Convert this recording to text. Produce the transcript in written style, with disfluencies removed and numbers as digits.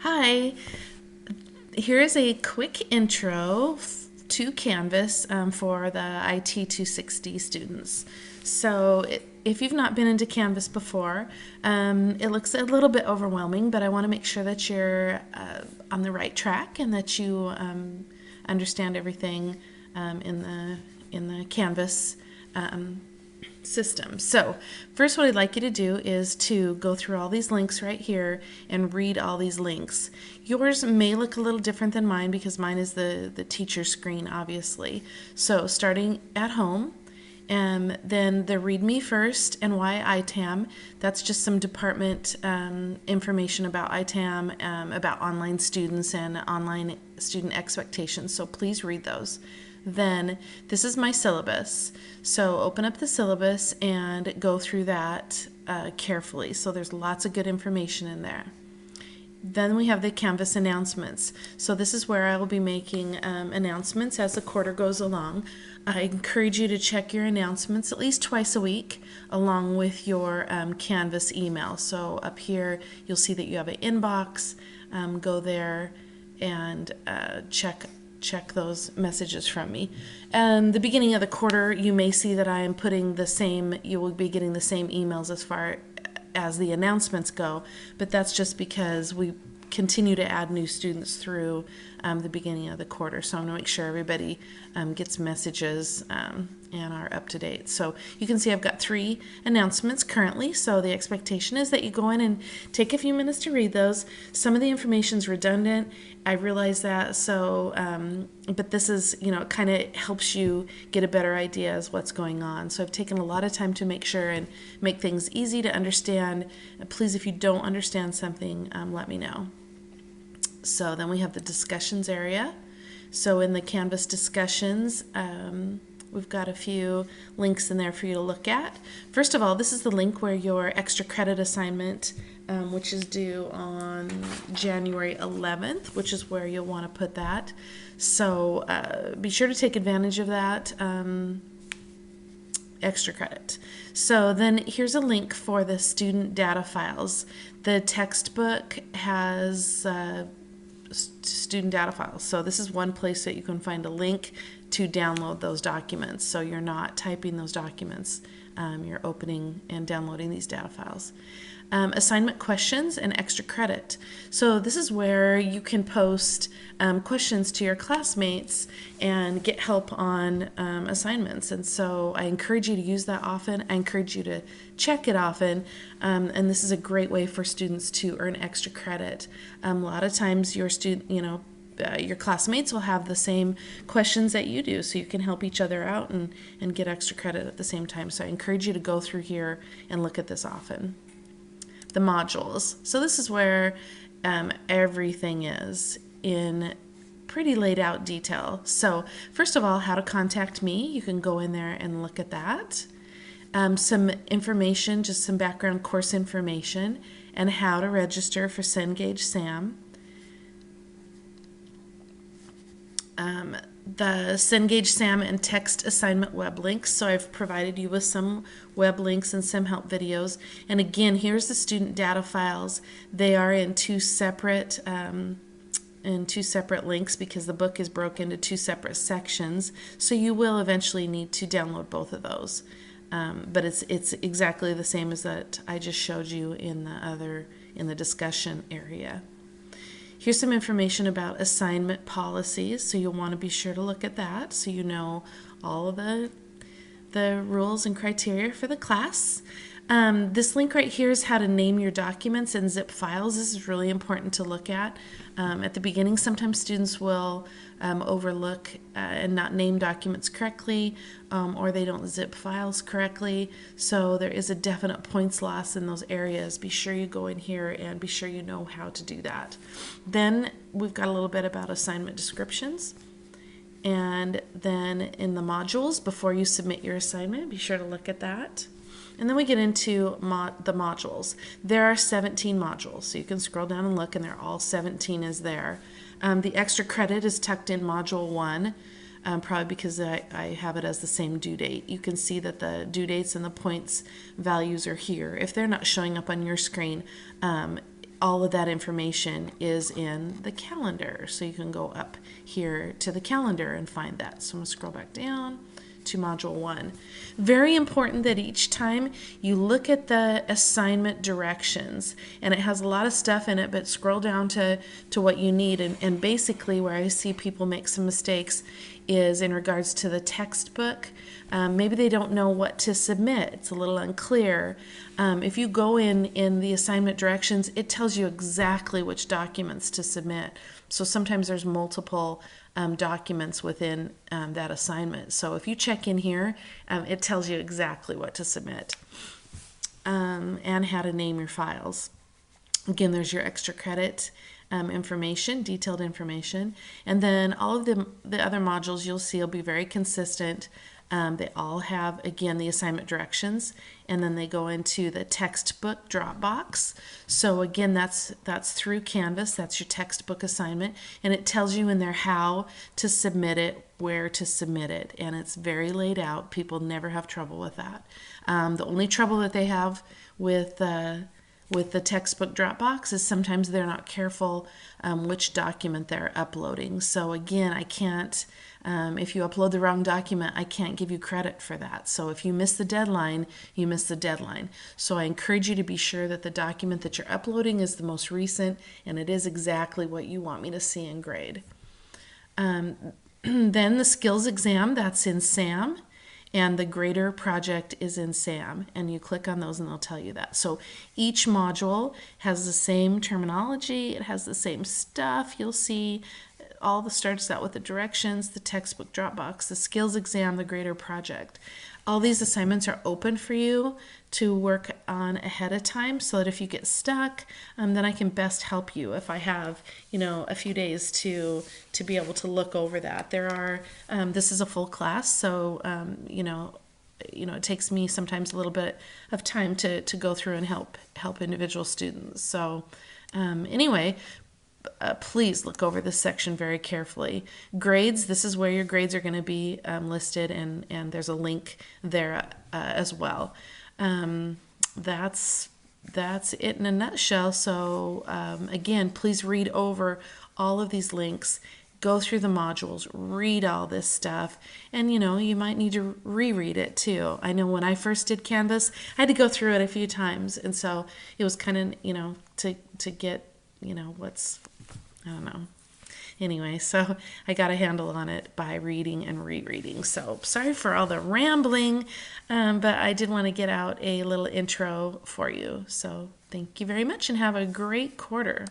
Hi, here is a quick intro to Canvas for the IT 260 students. So, if you've not been into Canvas before, it looks a little bit overwhelming, but I want to make sure that you're on the right track and that you understand everything in the Canvas system. So, first, what I'd like you to do is to go through all these links right here and read all these links. Yours may look a little different than mine because mine is the teacher screen, obviously. So, starting at home, then the Read Me First and Why ITAM. That's just some department information about ITAM, about online students and online student expectations. So please read those. Then this is my syllabus. So open up the syllabus and go through that carefully. So there's lots of good information in there. Then we have the Canvas announcements. So this is where I will be making announcements as the quarter goes along. I encourage you to check your announcements at least twice a week along with your Canvas email. So up here you'll see that you have an inbox. Go there and check those messages from me. And the beginning of the quarter, you may see that I am putting the same, you will be getting the same emails as far as the announcements go, but that's just because we continue to add new students through the beginning of the quarter. So I'm going to make sure everybody gets messages and are up to date. So you can see I've got 3 announcements currently. So the expectation is that you go in and take a few minutes to read those. Some of the information is redundant. I realize that. So, but this is, it kind of helps you get a better idea as what's going on. So I've taken a lot of time to make sure and make things easy to understand. Please, if you don't understand something, let me know. So then we have the discussions area. So in the Canvas discussions, we've got a few links in there for you to look at. First of all, this is the link where your extra credit assignment, which is due on January 11th, which is where you'll want to put that. So be sure to take advantage of that extra credit. So then here's a link for the student data files. The textbook has student data files. So this is one place that you can find a link to download those documents. So you're not typing those documents, you're opening and downloading these data files. Assignment questions and extra credit. So this is where you can post questions to your classmates and get help on assignments. And so I encourage you to use that often. I encourage you to check it often. And this is a great way for students to earn extra credit. A lot of times your your classmates will have the same questions that you do, so you can help each other out and get extra credit at the same time. So I encourage you to go through here and look at this often. The modules. So this is where everything is in pretty laid out detail. So first of all, how to contact me. You can go in there and look at that. Some information, just some background course information, and how to register for Cengage SAM. The Cengage SAM and text assignment web links. So I've provided you with some web links and some help videos. And again, here's the student data files. They are in two separate links because the book is broken into 2 separate sections. So you will eventually need to download both of those. But it's exactly the same as that I just showed you in the discussion area. Here's some information about assignment policies, so you'll want to be sure to look at that so you know all of the rules and criteria for the class. This link right here is how to name your documents and zip files. This is really important to look at. At the beginning, sometimes students will overlook and not name documents correctly, or they don't zip files correctly. So there is a definite points loss in those areas. Be sure you go in here and be sure you know how to do that. Then we've got a little bit about assignment descriptions. And then in the modules, before you submit your assignment, be sure to look at that. And then we get into the modules. There are 17 modules, so you can scroll down and look, and they're all 17 is there. The extra credit is tucked in module 1, probably because I have it as the same due date. You can see that the due dates and the points values are here. If they're not showing up on your screen, all of that information is in the calendar. So you can go up here to the calendar and find that. So I'm going to scroll back down to Module 1. Very important that each time you look at the assignment directions, and it has a lot of stuff in it, but scroll down to what you need. And basically where I see people make some mistakes is in regards to the textbook. Maybe they don't know what to submit. It's a little unclear. If you go in the assignment directions, it tells you exactly which documents to submit. So sometimes there's multiple documents within that assignment. So if you check in here, it tells you exactly what to submit and how to name your files. Again, there's your extra credit information, detailed information, and then all of the other modules you'll see will be very consistent. They all have, again, the assignment directions, and then they go into the textbook Dropbox. So again, that's through Canvas. That's your textbook assignment, and it tells you in there how to submit it, where to submit it, and it's very laid out. People never have trouble with that. The only trouble that they have with the textbook Dropbox is sometimes they're not careful which document they're uploading. So again, I can't, if you upload the wrong document, I can't give you credit for that. So if you miss the deadline, you miss the deadline. So I encourage you to be sure that the document that you're uploading is the most recent and it is exactly what you want me to see and grade. Then the skills exam, that's in SAM. And the grader project is in SAM, and you click on those and they'll tell you that. So each module has the same terminology, it has the same stuff. You'll see all the starts out with the directions, the textbook Dropbox, the skills exam, the grader project. All these assignments are open for you to work on ahead of time so that if you get stuck, then I can best help you if I have, a few days to be able to look over that. There are, this is a full class, so, it takes me sometimes a little bit of time to go through and help individual students. So anyway, please look over this section very carefully. Grades, this is where your grades are going to be listed, and there's a link there as well. That's it in a nutshell. So again, please read over all of these links, go through the modules, read all this stuff, and you might need to reread it too. I know when I first did Canvas, I had to go through it a few times, and so it was kind of to get what's, I don't know. Anyway, so I got a handle on it by reading and rereading. So sorry for all the rambling, but I did want to get out a little intro for you. So thank you very much and have a great quarter.